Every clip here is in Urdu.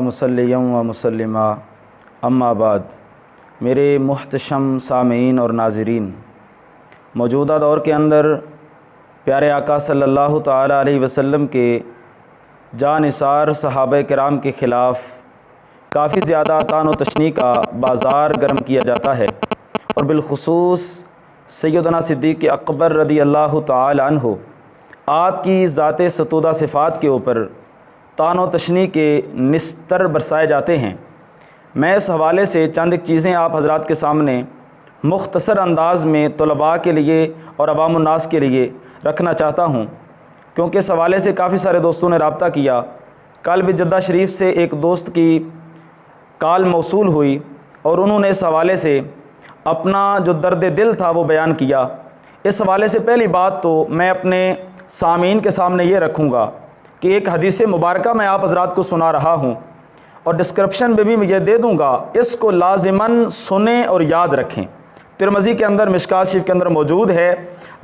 مسلم و مسلمہ اما بعد، میرے محتشم سامعین اور ناظرین، موجودہ دور کے اندر پیارے آقا صلی اللہ تعالیٰ علیہ وسلم کے جانثار صحابہ کرام کے خلاف کافی زیادہ طعن و تشنیع کا بازار گرم کیا جاتا ہے، اور بالخصوص سیدنا صدیق اکبر رضی اللہ تعالیٰ عنہ آپ کی ذات ستودہ صفات کے اوپر طعن و تشنیع کے نستر برسائے جاتے ہیں۔ میں اس حوالے سے چند ایک چیزیں آپ حضرات کے سامنے مختصر انداز میں طلباء کے لیے اور عوام الناس کے لیے رکھنا چاہتا ہوں، کیونکہ اس حوالے سے کافی سارے دوستوں نے رابطہ کیا۔ کل بھی جدہ شریف سے ایک دوست کی کال موصول ہوئی اور انہوں نے اس حوالے سے اپنا جو درد دل تھا وہ بیان کیا۔ اس حوالے سے پہلی بات تو میں اپنے سامعین کے سامنے یہ رکھوں گا کہ ایک حدیث مبارکہ میں آپ حضرات کو سنا رہا ہوں، اور ڈسکرپشن میں بھی یہ دے دوں گا، اس کو لازماً سنیں اور یاد رکھیں۔ ترمذی کے اندر، مشکوٰۃ شریف کے اندر موجود ہے،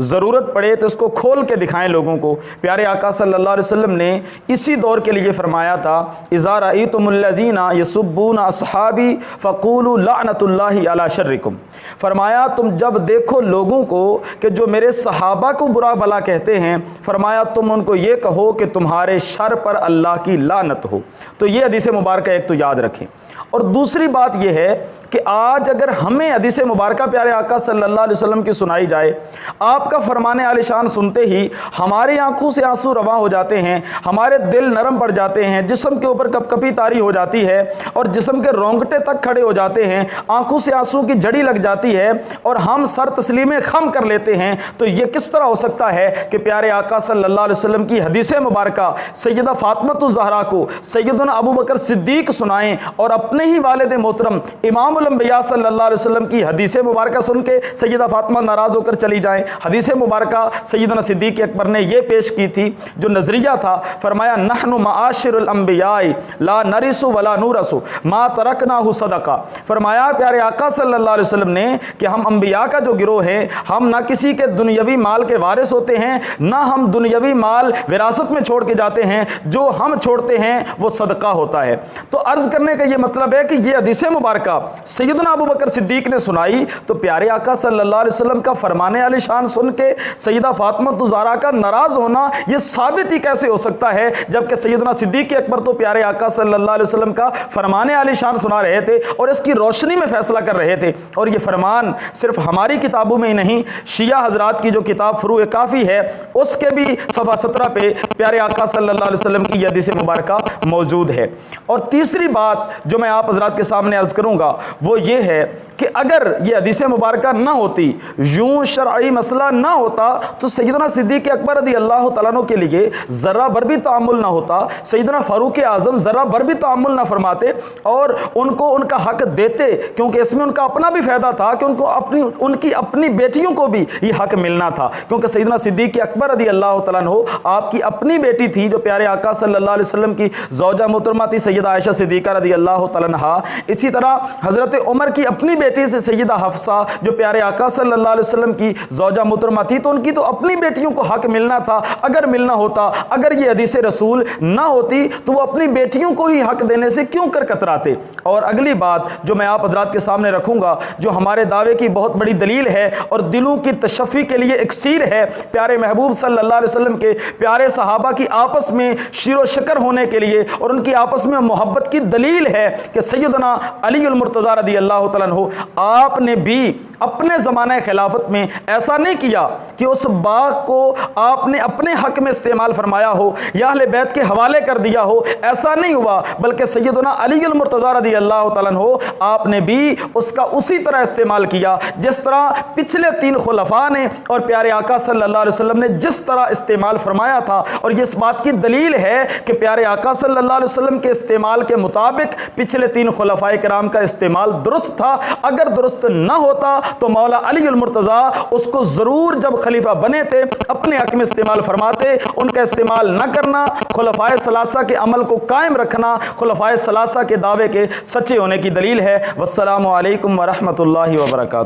ضرورت پڑے تو اس کو کھول کے دکھائیں لوگوں کو۔ پیارے آقا صلی اللہ علیہ وسلم نے اسی دور کے لیے فرمایا تھا، اذا رأیتم الذین یسبون اصحابی فقولوا لعنۃ اللہ علی شرکم۔ فرمایا تم جب دیکھو لوگوں کو کہ جو میرے صحابہ کو برا بھلا کہتے ہیں، فرمایا تم ان کو یہ کہو کہ تمہارے شر پر اللہ کی لعنت ہو۔ تو یہ حدیث مبارکہ ایک تو یاد رکھیں۔ اور دوسری بات یہ ہے کہ آج اگر ہمیں حدیث مبارکہ پیارے آقا صلی اللہ علیہ وسلم کی سنائی جائے، آپ کا فرمان عالی شان سنتے ہی ہماری آنکھوں سے آنسو رواں ہو جاتے ہیں، ہمارے دل نرم پڑ جاتے ہیں، جسم کے اوپر کپ کپی طاری ہو جاتی ہے اور جسم کے رونگٹے تک کھڑے ہو جاتے ہیں، آنکھوں سے آنسو کی جھڑی لگ جاتی ہے اور ہم سر تسلیم خم کر لیتے ہیں۔ تو یہ کس طرح ہو سکتا ہے کہ پیارے آقا صلی اللہ علیہ وسلم کی حدیث مبارکہ سیدہ فاطمہ الزہرا کو سیدنا ابو بکر صدیق سنائیں، اور اپنے ہی والد محترم امام الانبیاء صلی اللہ علیہ وسلم کی حدیث مبارکہ سن کے سیدہ فاطمہ ناراض ہو کر چلی جائیں۔ حدیث مبارکہ سیدنا صدیق اکبر نے یہ پیش کی تھی، جو نظریہ تھا، فرمایا نحن معاشر الانبیاء لا نرث ولا نورث ما ترکناہ صدقہ۔ فرمایا پیارے آقا صلی اللہ علیہ وسلم نے کہ ہم انبیاء کا جو گروہ ہے، ہم نہ کسی کے دنیاوی مال کے وارث ہوتے ہیں، نہ ہم دنیاوی مال وراثت میں چھوڑ کے جاتے ہیں، جو ہم چھوڑتے ہیں وہ صدقہ ہوتا ہے۔ تو عرض کرنے کا یہ مطلب ہے کہ یہ حدیث مبارکہ سیدنا ابو بکر صدیق نے سنائی، تو پیارے آقا صلی اللہ علیہ وسلم کا فرمان عالی شان سن کے سیدہ فاطمہ الزہرا کا ناراض ہونا یہ ثابت ہی کیسے ہو سکتا ہے، جبکہ سیدنا صدیق اکبر تو پیارے آقا صلی اللہ علیہ وسلم کا فرمان عالی شان سنا رہے تھے اور اس کی روشنی میں فیصلہ کر رہے تھے۔ اور یہ فرمان صرف ہماری کتابوں میں ہی نہیں، شیعہ حضرات کی جو کتاب فروع کافی ہے اس کے بھی صفحہ 17 پہ پیارے آقا صلی اللہ علیہ وسلم کی یہ حدیث مبارکہ موجود ہے۔ اور تیسری بات جو میں آپ حضرات کے سامنے عرض کروں گا وہ یہ ہے کہ اگر یہ حدیث مبارکہ نہ ہوتی، یوں شرعی مسئلہ نہ ہوتا، تو سیدنا صدیق اکبر رضی اللہ تعالیٰ عنہ کے لیے ذرہ بھر بھی تعامل نہ ہوتا، سیدنا فاروق اعظم ذرہ بھر بھی تعامل نہ فرماتے اور ان کو ان کا حق دیتے، کیونکہ اس میں ان کا اپنا بھی فائدہ تھا کہ ان کی اپنی بیٹیوں کو بھی یہ حق ملنا تھا، کیونکہ سیدنا صدیق اکبر رضی اللہ تعالیٰ عنہ آپ کی اپنی بیٹی تھی جو پیارے آقا صلی اللہ علیہ وسلم کی زوجہ محترمہ تھی، سیدہ عائشہ صدیقہ رضی اللہ تعالیٰ عنہا۔ اسی طرح حضرت عمر کی اپنی بیٹی سے سیدہ حفصہ جو پیارے آقا صلی اللہ علیہ وسلم کی زوجہ محترمہ تھی، تو ان کی تو اپنی بیٹیوں کو حق ملنا تھا۔ اگر ملنا ہوتا، اگر یہ حدیث رسول نہ ہوتی تو وہ اپنی بیٹیوں کو ہی حق دینے سے کیوں کر کتراتے۔ اور اگلی بات جو میں آپ حضرات کے سامنے رکھوں گا، جو ہمارے دعوے کی بہت بڑی دلیل ہے اور دلوں کی تشفی کے لیے اکسیر ہے، پیارے محبوب صلی اللہ علیہ وسلم کے پیارے صحابہ کی آپس میں شیر و شکر ہونے کے لیے اور ان کی آپس میں محبت کی دلیل ہے کہ سیدنا علی المرتضیٰ رضی اللہ تعالیٰ عنہ آپ نے بھی اپنے زمانہ خلافت میں ایسا نہیں کیا کہ اس باغ کو آپ نے اپنے حق میں استعمال فرمایا ہو یا اہل بیت کے حوالے کر دیا ہو، ایسا نہیں ہوا، بلکہ سیدنا علی المرتضیٰ رضی اللہ تعالیٰ عنہ آپ نے بھی اس کا اسی طرح استعمال کیا جس طرح پچھلے 3 خلفاء نے اور پیارے آقا صلی اللہ علیہ وسلم نے جس طرح استعمال فرمایا تھا۔ اور یہ اس بات کی دلیل ہے کہ پیارے آقا صلی اللہ علیہ وسلم کے استعمال کے مطابق پچھلے 3 خلفاء کرام کا استعمال درست تھا۔ اگر درست نہ ہوتا تو مولا علی المرتضیٰ اس کو ضرور جب خلیفہ بنے تھے اپنے حق میں استعمال فرماتے۔ ان کا استعمال نہ کرنا خلفائے ثلاثہ کے عمل کو قائم رکھنا خلفائے ثلاثہ کے دعوے کے سچے ہونے کی دلیل ہے۔ والسلام علیکم ورحمۃ اللہ وبرکاتہ۔